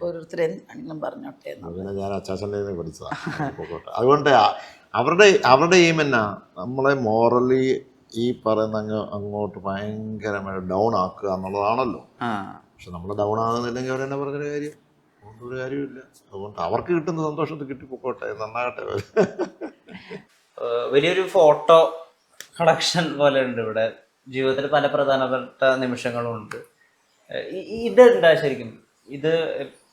ഓരോരുത്തർ എന്താണെങ്കിലും പറഞ്ഞോട്ടെ അങ്ങനെ ഞാൻ അച്ചാച്ചൻ്റെ പഠിച്ചതാണ്. അതുകൊണ്ട് അവരുടെ എയിം എന്നാ നമ്മളെ മോറലി ഈ പറയുന്ന അങ്ങോട്ട് ഭയങ്കരമായി ഡൗൺ ആക്കുക എന്നുള്ളതാണല്ലോ. പക്ഷെ നമ്മൾ ഡൗൺ ആകുന്നില്ലെങ്കിൽ അവരെന്നെ പറഞ്ഞൊരു കാര്യം അതുകൊണ്ടൊരു കാര്യമില്ല. അതുകൊണ്ട് അവർക്ക് കിട്ടുന്ന സന്തോഷത്തിൽ കിട്ടിപ്പോട്ടെ, നന്നാകട്ടെ. വലിയൊരു ഫോട്ടോ കളക്ഷൻ പോലെ ഉണ്ട് ഇവിടെ. ജീവിതത്തിൽ പല പ്രധാനപ്പെട്ട നിമിഷങ്ങളും ഉണ്ട്. ഇതെന്താ ശരിക്കും? ഇത്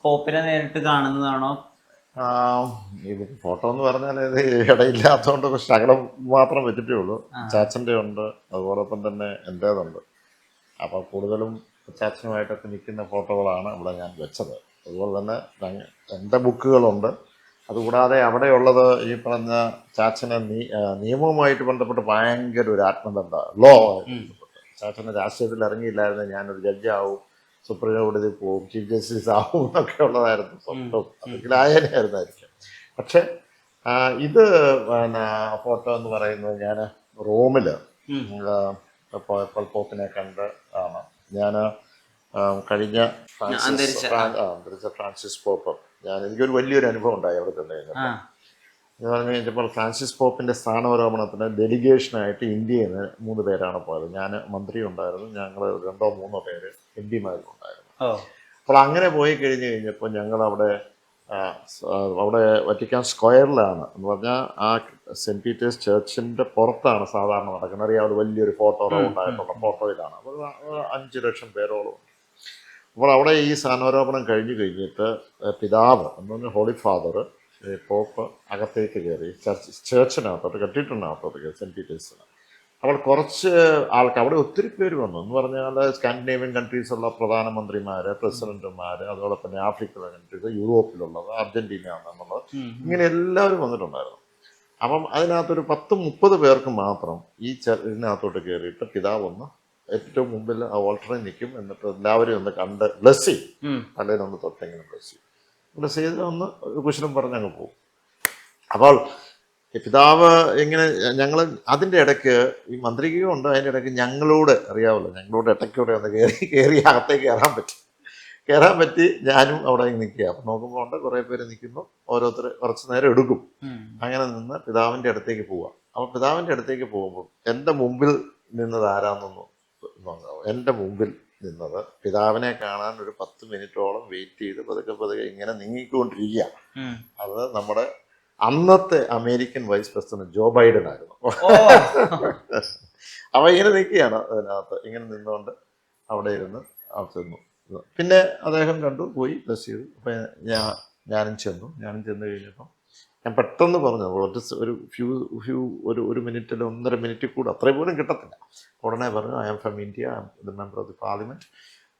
പോപ്പിനെ നേരിട്ട് കാണുന്നതാണോ? ഇത് ഫോട്ടോ എന്ന് പറഞ്ഞാൽ ഇത് ഇടയില്ലാത്തതുകൊണ്ട് ശകലം മാത്രം വെച്ചിട്ടേ ഉള്ളൂ. ചാച്ചൻ്റെ ഉണ്ട്, അതുപോലൊപ്പം തന്നെ എൻ്റേതുണ്ട്. അപ്പോൾ കൂടുതലും ചാച്ചനുമായിട്ടൊക്കെ നിൽക്കുന്ന ഫോട്ടോകളാണ് ഇവിടെ ഞാൻ വെച്ചത്. അതുപോലെ തന്നെ എൻ്റെ ബുക്കുകളുണ്ട്. അതുകൂടാതെ അവിടെയുള്ളത് ഈ പറഞ്ഞ ചാച്ചനെ നിയമവുമായിട്ട് ബന്ധപ്പെട്ട് ഭയങ്കര ഒരു ആത്മബന്ധ ലോ ചാച്ചന് രാഷ്ട്രീയത്തിൽ ഇറങ്ങിയില്ലായിരുന്നു ഞാനൊരു ജഡ്ജാവും, സുപ്രീം കോടതി പോവും, ചീഫ് ജസ്റ്റിസ് ആവും എന്നൊക്കെ ഉള്ളതായിരുന്നു സ്വന്തം. അല്ലെങ്കിൽ ആയനായിരുന്നായിരിക്കും. പക്ഷെ ഇത് പിന്നെ ഫോട്ടോ എന്ന് പറയുന്നത് ഞാൻ റോമിൽ പോയപ്പോൾ പോപ്പിനെ കണ്ട് ആണ്. ഞാൻ കഴിഞ്ഞ ഫ്രാൻസിസ് പോപ്പ് എനിക്കൊരു വലിയൊരു അനുഭവം ഉണ്ടായി അവിടെ ചെന്ന് കഴിഞ്ഞപ്പോൾ. എന്ന് പറഞ്ഞു കഴിഞ്ഞപ്പോൾ ഫ്രാൻസിസ് പോപ്പിൻ്റെ സ്ഥാനാരോഹണത്തിന് ഡെലിഗേഷനായിട്ട് ഇന്ത്യയിൽ നിന്ന് 3 പേരാണ് പോയത്. ഞാൻ മന്ത്രി ഉണ്ടായിരുന്നു, ഞങ്ങൾ 2-3 പേര് എം പിമാരും ഉണ്ടായിരുന്നു. അപ്പോൾ അങ്ങനെ പോയി കഴിഞ്ഞപ്പോൾ ഞങ്ങൾ അവിടെ വറ്റിക്കാൻ സ്ക്വയറിലാണ് എന്ന് പറഞ്ഞാൽ ആ സെൻറ്റ് പീറ്റേഴ്സ് ചർച്ചിൻ്റെ പുറത്താണ് സാധാരണ നടക്കുന്നത്. അറിയാവുന്ന വലിയൊരു ഫോട്ടോ ഉണ്ടായിട്ടുള്ള ഫോട്ടോയിലാണ്. അപ്പോൾ 5 ലക്ഷം പേരോളം. അപ്പോൾ അവിടെ ഈ സ്ഥാനാരോപണം കഴിഞ്ഞിട്ട് പിതാവ് എന്ന് പറഞ്ഞാൽ ഹോളി ഫാദർ പോപ്പ് അകത്തേക്ക് കയറി ചർച്ചിനകത്തോട്ട് കെട്ടിയിട്ടുണ്ടകത്തോട്ട് കയറി സെൻറ്റ് പീറ്റേഴ്സിന്. അപ്പോൾ കുറച്ച് ആൾക്ക് അവിടെ ഒത്തിരി പേര് വന്നു. എന്ന് പറഞ്ഞാൽ സ്കാൻഡിനേവിയൻ കൺട്രീസുള്ള പ്രധാനമന്ത്രിമാർ, പ്രസിഡന്റുമാർ, അതോടൊപ്പം തന്നെ ആഫ്രിക്കയിലെ കൺട്രീസ്, യൂറോപ്പിലുള്ളത്, അർജന്റീന എന്നുള്ളത്, ഇങ്ങനെ എല്ലാവരും വന്നിട്ടുണ്ടായിരുന്നു. അപ്പം അതിനകത്തൊരു 10-30 പേർക്ക് മാത്രം ഈ ഇതിനകത്തോട്ട് കയറിയിട്ട് പിതാവ് ഒന്ന് ഏറ്റവും മുമ്പിൽ ആ ഓൾട്ടറിൽ നിൽക്കും. എന്നിട്ട് എല്ലാവരും ഒന്ന് കണ്ട് ബ്ലസ് ചെയ്യും, അല്ലെങ്കിൽ ഒന്ന് തൊട്ടെങ്കിലും ബ്ലസ് ചെയ്ത് ഒന്ന് കുശലം പറഞ്ഞങ്ങ് പോകും. അപ്പോൾ പിതാവ് ഇങ്ങനെ ഞങ്ങൾ അതിൻ്റെ ഇടയ്ക്ക് ഈ മന്ത്രിക്കും ഉണ്ട്, അതിൻ്റെ ഇടയ്ക്ക് ഞങ്ങളോട് അറിയാമല്ലോ, ഞങ്ങളോട് ഇടയ്ക്കൂടെ ഒന്ന് കയറി അകത്തേക്ക് കയറാൻ പറ്റി. ഞാനും അവിടെ നിൽക്കുക. അപ്പം നോക്കുമ്പോൾ ഉണ്ട് കുറേ പേര് നിൽക്കുന്നു, ഓരോരുത്തർ കുറച്ച് നേരം എടുക്കും. അങ്ങനെ നിന്ന് പിതാവിൻ്റെ അടുത്തേക്ക് പോവുക. അപ്പോൾ പിതാവിൻ്റെ അടുത്തേക്ക് പോകുമ്പോൾ എൻ്റെ മുമ്പിൽ നിന്നത് ആരാന്നൊന്നും നോക്കാവും. എൻ്റെ മുമ്പിൽ നിന്നത് പിതാവിനെ കാണാൻ ഒരു 10 മിനിറ്റോളം വെയിറ്റ് ചെയ്ത് പതുക്കെ ഇങ്ങനെ നീങ്ങിക്കൊണ്ടിരിക്കുക. അത് നമ്മുടെ അന്നത്തെ American vice president Joe Biden ആയിരുന്നു. അവ ഇങ്ങനെ നിൽക്കുകയാണ് അതിനകത്ത്, ഇങ്ങനെ നിന്നുകൊണ്ട് അവിടെ ഇരുന്ന് ചെന്നു. പിന്നെ അദ്ദേഹം കണ്ടു, പോയി ബ്ലസ് ചെയ്തു. അപ്പം ഞാനും ചെന്നു കഴിഞ്ഞപ്പം ഞാൻ പെട്ടെന്ന് പറഞ്ഞു, ഒരു മിനിറ്റിൽ 1.5 മിനിറ്റിൽ കൂടെ അത്രയും പോലും കിട്ടത്തില്ല. ഉടനെ പറഞ്ഞു, I am from India, I am the member of the parliament,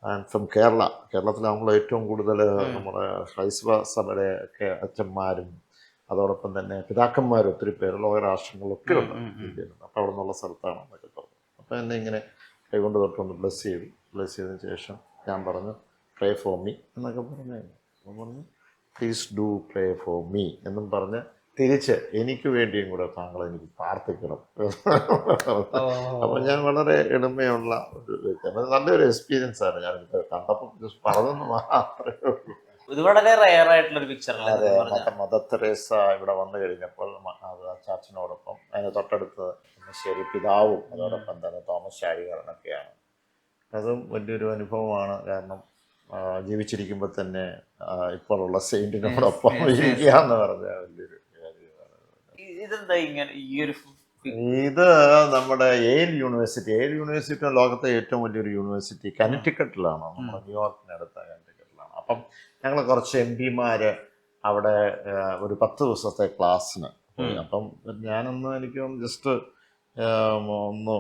I am from Kerala. കേരളത്തിലാകുമ്പോൾ ഏറ്റവും കൂടുതൽ നമ്മുടെ ക്രൈസ്തവ സഭയുടെ ഒക്കെ അച്ഛന്മാരും അതോടൊപ്പം തന്നെ പിതാക്കന്മാരും ഒത്തിരി പേര് ലോകരാഷ്ട്രങ്ങളിലൊക്കെ ഉണ്ട് ഇന്ത്യയിലുണ്ട്. അപ്പോൾ അവിടെ നിന്നുള്ള സ്ഥലത്താണ് എന്നൊക്കെ പറഞ്ഞു. അപ്പോൾ എന്നെ ഇങ്ങനെ കൈകൊണ്ട് തൊട്ടൊന്ന് ബ്ലസ് ചെയ്തതിന് ശേഷം ഞാൻ പറഞ്ഞു, പ്രേ ഫോർ മീ എന്നൊക്കെ പറഞ്ഞു. Please do pray for me എന്നും പറഞ്ഞ് തിരിച്ച് എനിക്ക് വേണ്ടിയും കൂടെ താങ്കൾ എനിക്ക് പ്രാർത്ഥിക്കണം. അപ്പം ഞാൻ വളരെ എളിമയുള്ള ഒരു വ്യക്തിയാണ്. നല്ലൊരു എക്സ്പീരിയൻസ് ആണ്. ഞാൻ കണ്ടപ്പോൾ പറഞ്ഞെന്ന് മാത്രമേ ഉള്ളൂ. ഇത് വളരെ റെയർ ആയിട്ടുള്ള ഒരു പിക്ചർ. അതെ, മദർ തെരേസ ഇവിടെ വന്നു കഴിഞ്ഞപ്പോൾ ചാച്ചനോടൊപ്പം അതിന് തൊട്ടടുത്ത് ശരി പിതാവും അതോടൊപ്പം തന്നെ തോമസ് ചാഴികാരനൊക്കെയാണ്. അതും വലിയൊരു അനുഭവമാണ്. കാരണം ജീവിച്ചിരിക്കുമ്പോൾ തന്നെ ഇപ്പോഴുള്ള സെയിന്റിനോടൊപ്പം ഇരിക്കുക എന്ന് പറഞ്ഞാൽ വലിയൊരു കാര്യമാണ്. ഇത് നമ്മുടെ യെയിൽ യൂണിവേഴ്സിറ്റി ലോകത്തെ ഏറ്റവും വലിയൊരു യൂണിവേഴ്സിറ്റി കനറ്റിക്കട്ടിലാണ്, നമ്മുടെ ന്യൂയോർക്കിനടുത്ത കനറ്റിക്കട്ടിലാണ്. അപ്പം ഞങ്ങൾ കുറച്ച് എം പിമാർ അവിടെ ഒരു 10 ദിവസത്തെ ക്ലാസ്സിന് പോയി. അപ്പം ഞാനൊന്ന് എനിക്ക് ജസ്റ്റ് ഒന്ന്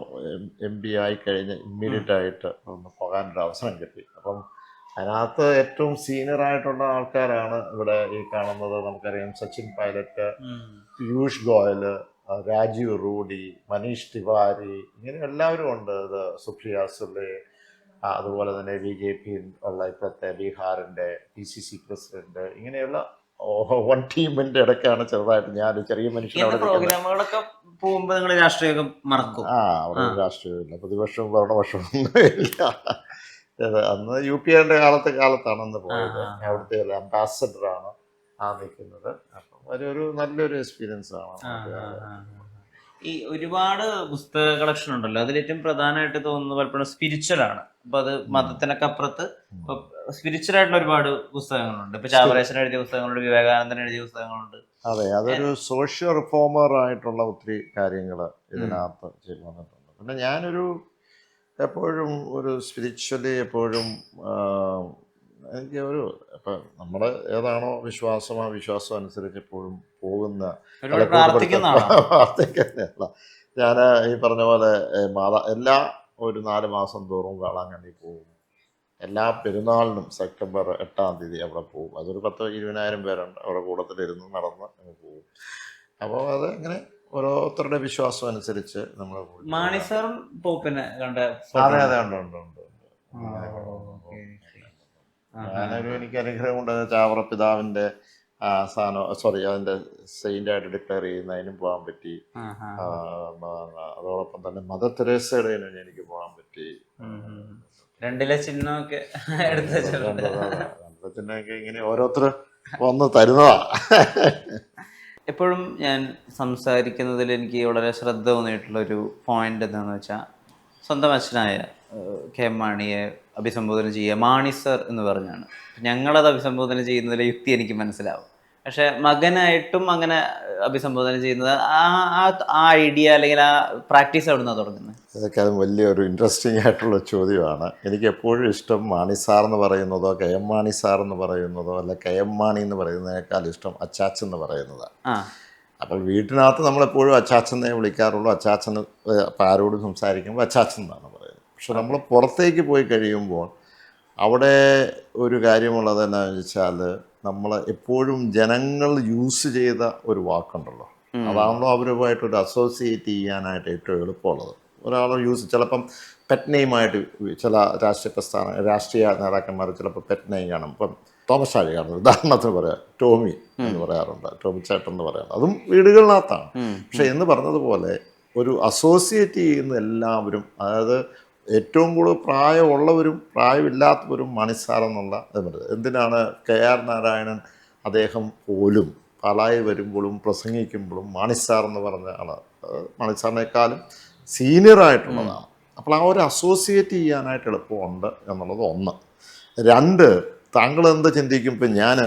എം പി ആയി കഴിഞ്ഞ് ഇമ്മീഡിയറ്റ് ആയിട്ട് ഒന്ന് പോകാനൊരു അവസരം കിട്ടി. അപ്പം അതിനകത്ത് ഏറ്റവും സീനിയറായിട്ടുള്ള ആൾക്കാരാണ് ഇവിടെ ഈ കാണുന്നത്. നമുക്കറിയാം, സച്ചിൻ പൈലറ്റ്, പീയൂഷ് ഗോയൽ, രാജീവ് റൂഡി, മനീഷ് തിവാരി, ഇങ്ങനെ എല്ലാവരും ഉണ്ട്. ഇത് സുപ്രിയ സുലെ, അതുപോലെ തന്നെ BJP ഉള്ള ഇപ്പോഴത്തെ ബീഹാറിൻ്റെ PCC പ്രസിഡന്റ്, ഇങ്ങനെയുള്ള വൺ ടീമിന്റെ ഇടയ്ക്കാണ് ചെറുതായിട്ട് ഞാൻ ചെറിയ മനുഷ്യനവിടെ പ്രോഗ്രാമുകളൊക്കെ പോകുമ്പോൾ നിങ്ങൾ രാഷ്ട്രീയം മറക്കും? അവിടെ രാഷ്ട്രീയമില്ല, പ്രതിപക്ഷവും ഭരണപക്ഷവും ഒന്നും ഇല്ല. അന്ന് UPA കാലത്താണ് അന്ന് പോയത്. അവിടുത്തെ ഒരു അംബാസഡറാണ് നിൽക്കുന്നത്. അപ്പം ഒരു നല്ലൊരു എക്സ്പീരിയൻസ് ആണ്. ഈ ഒരുപാട് പുസ്തക കളക്ഷൻ ഉണ്ടല്ലോ, അതിലേറ്റവും പ്രധാനമായിട്ട് തോന്നുന്നത് പലപ്പോഴും സ്പിരിച്വൽ ആണ്. അപ്പൊ അത് മതത്തിനൊക്കെ അപ്പുറത്ത് സ്പിരിച്വൽ ആയിട്ടുള്ള ഒരുപാട് പുസ്തകങ്ങളുണ്ട്. ഇപ്പൊ ചാവറേശ്വരൻ എഴുതിയ പുസ്തകങ്ങളുണ്ട്, വിവേകാനന്ദൻ എഴുതിയ പുസ്തകങ്ങളുണ്ട്. അതെ, അതൊരു സോഷ്യൽ റിഫോമർ ആയിട്ടുള്ള ഒത്തിരി കാര്യങ്ങൾ ഇതിനകത്ത് വന്നിട്ടുണ്ട്. പിന്നെ ഞാനൊരു എപ്പോഴും ഒരു സ്പിരിച്വലി എപ്പോഴും എനിക്ക് ഇപ്പം നമ്മുടെ ഏതാണോ വിശ്വാസം ആ വിശ്വാസം അനുസരിച്ച് എപ്പോഴും പോകുന്ന പ്രാർത്ഥിക്കുന്നതല്ല. ഞാൻ ഈ പറഞ്ഞ പോലെ എല്ലാ ഒരു 4 മാസം തോറും വേളാങ്കണ്ണി പോകും. എല്ലാ പെരുന്നാളിനും സെപ്റ്റംബർ 8-ാം തീയതി അവിടെ പോകും. അതൊരു 10-20,000 പേരുണ്ട് അവിടെ കൂട്ടത്തിലിരുന്ന് നടന്ന് അങ്ങ് പോകും. അപ്പോൾ അത് ഇങ്ങനെ ഓരോരുത്തരുടെ വിശ്വാസം അനുസരിച്ച് നമ്മൾ മാണി സാറും പോപ്പിനെ കണ്ട. അതെ ഉണ്ട്. ഞാനൊരു എനിക്ക് അനുഗ്രഹം കൊണ്ട് ചാവറ പിതാവിൻ്റെ അതിൻ്റെ സെയിൻ്റായിട്ട് ഡിക്ലെയർ ചെയ്യുന്നതിനും പോകാൻ പറ്റി. അതോടൊപ്പം തന്നെ മദർ തെരേസയുടെ എനിക്ക് പോകാൻ പറ്റി. 2 ചിഹ്നമൊക്കെ ചിഹ്നമൊക്കെ ഇങ്ങനെ ഓരോരുത്തർ വന്ന് തരുന്നതാ. എപ്പോഴും ഞാൻ സംസാരിക്കുന്നതിൽ എനിക്ക് വളരെ ശ്രദ്ധ തോന്നിയിട്ടുള്ളൊരു പോയിന്റ് എന്താണെന്ന് വെച്ചാൽ, സ്വന്തം അച്ഛനായ KM മാണിയെ അഭിസംബോധന ചെയ്യുക മാണി സർ എന്ന് പറഞ്ഞാണ്. ഞങ്ങളത് അഭിസംബോധന ചെയ്യുന്നതിലെ യുക്തി എനിക്ക് മനസ്സിലാവും. പക്ഷെ മകനായിട്ടും അങ്ങനെ അഭിസംബോധന ചെയ്യുന്നത് ആ ഐഡിയ അല്ലെങ്കിൽ ആ പ്രാക്ടീസ് എവിടെ നിന്നാണ് തുടങ്ങുന്നത്? ഇതൊക്കെ അത് വലിയൊരു ഇൻട്രസ്റ്റിംഗ് ആയിട്ടുള്ള ചോദ്യമാണ്. എനിക്ക് എപ്പോഴും ഇഷ്ടം മാണി സാർ എന്ന് പറയുന്നതോ KM മാണി സാർ എന്ന് പറയുന്നതോ അല്ല KM മാണി എന്ന് പറയുന്നതിനേക്കാൾ ഇഷ്ടം അച്ചാച്ചൻ എന്ന് പറയുന്നതാണ്. അപ്പോൾ വീട്ടിനകത്ത് നമ്മളെപ്പോഴും അച്ചാച്ചനെ വിളിക്കാറുള്ളൂ. അച്ചാച്ചൻ ഇപ്പം ആരോടും സംസാരിക്കുമ്പോൾ അച്ചാച്ചൻ എന്നാണ് പറയുന്നത്. പക്ഷെ നമ്മൾ പുറത്തേക്ക് പോയി കഴിയുമ്പോൾ അവിടെ ഒരു കാര്യമുള്ളത് എന്നാന്ന് വെച്ചാൽ, നമ്മൾ എപ്പോഴും ജനങ്ങൾ യൂസ് ചെയ്ത ഒരു വാക്കുണ്ടല്ലോ, അതാണല്ലോ അവരുമായിട്ടൊരു അസോസിയേറ്റ് ചെയ്യാനായിട്ട് ഏറ്റവും എളുപ്പമുള്ളത്. ഒരാൾ ചിലപ്പം പെറ്റ് നെയിമായിട്ട് ചില രാഷ്ട്രീയ നേതാക്കന്മാർ ചിലപ്പോൾ പെറ്റ് നെയിം കാണും. ഇപ്പം തോമസ് ചാഴികാടൻ ഉദാഹരണത്തിന് പറയാം, ടോമി എന്ന് പറയാറുണ്ട്, ടോമി ചേട്ടൻ എന്ന് പറയാറുണ്ട്. അതും വീടുകളിനകത്താണ്. പക്ഷെ എന്ന് പറഞ്ഞതുപോലെ ഒരു അസോസിയേറ്റ് ചെയ്യുന്ന എല്ലാവരും, അതായത് ഏറ്റവും കൂടുതൽ പ്രായമുള്ളവരും പ്രായമില്ലാത്തവരും മണിസാറെന്നുള്ള എന്തിനാണ് KR നാരായണൻ അദ്ദേഹം പോലും പാലായിൽ വരുമ്പോഴും പ്രസംഗിക്കുമ്പോഴും മാണിസാർ എന്ന് പറഞ്ഞ ആള് മണിസാറിനേക്കാളും സീനിയറായിട്ടുള്ളതാണ്. അപ്പോൾ ആ ഒരു അസോസിയേറ്റ് ചെയ്യാനായിട്ട് എളുപ്പമുണ്ട് എന്നുള്ളത് ഒന്ന്. 2, താങ്കൾ എന്ത് ചിന്തിക്കും? ഇപ്പം ഞാൻ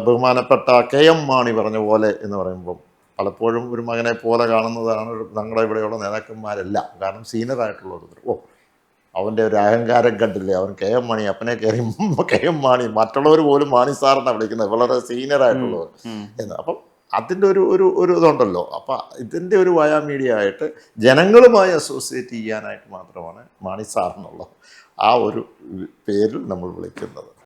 ബഹുമാനപ്പെട്ട KM മാണി പറഞ്ഞ പോലെ എന്ന് പറയുമ്പം പലപ്പോഴും ഒരു മകനെ പോലെ കാണുന്നതാണ് ഞങ്ങളുടെ ഇവിടെയുള്ള നേതാക്കന്മാരെല്ലാം. കാരണം സീനിയറായിട്ടുള്ളവർ അവൻ്റെ ഒരു അഹങ്കാരം കണ്ടില്ലേ, അവൻ KM മാണി, അപ്പനെ കയറി KM മാണി, മറ്റുള്ളവർ പോലും മാണി സാറിനാണ് വിളിക്കുന്നത്, വളരെ സീനിയറായിട്ടുള്ളവർ എന്ന്. അപ്പം അതിൻ്റെ ഒരു ഇതുണ്ടല്ലോ. അപ്പം ഇതിൻ്റെ ഒരു മീഡിയ ആയിട്ട് ജനങ്ങളുമായി അസോസിയേറ്റ് ചെയ്യാനായിട്ട് മാത്രമാണ് മാണി സാർ എന്നുള്ള ആ ഒരു പേരിൽ നമ്മൾ വിളിക്കുന്നത്.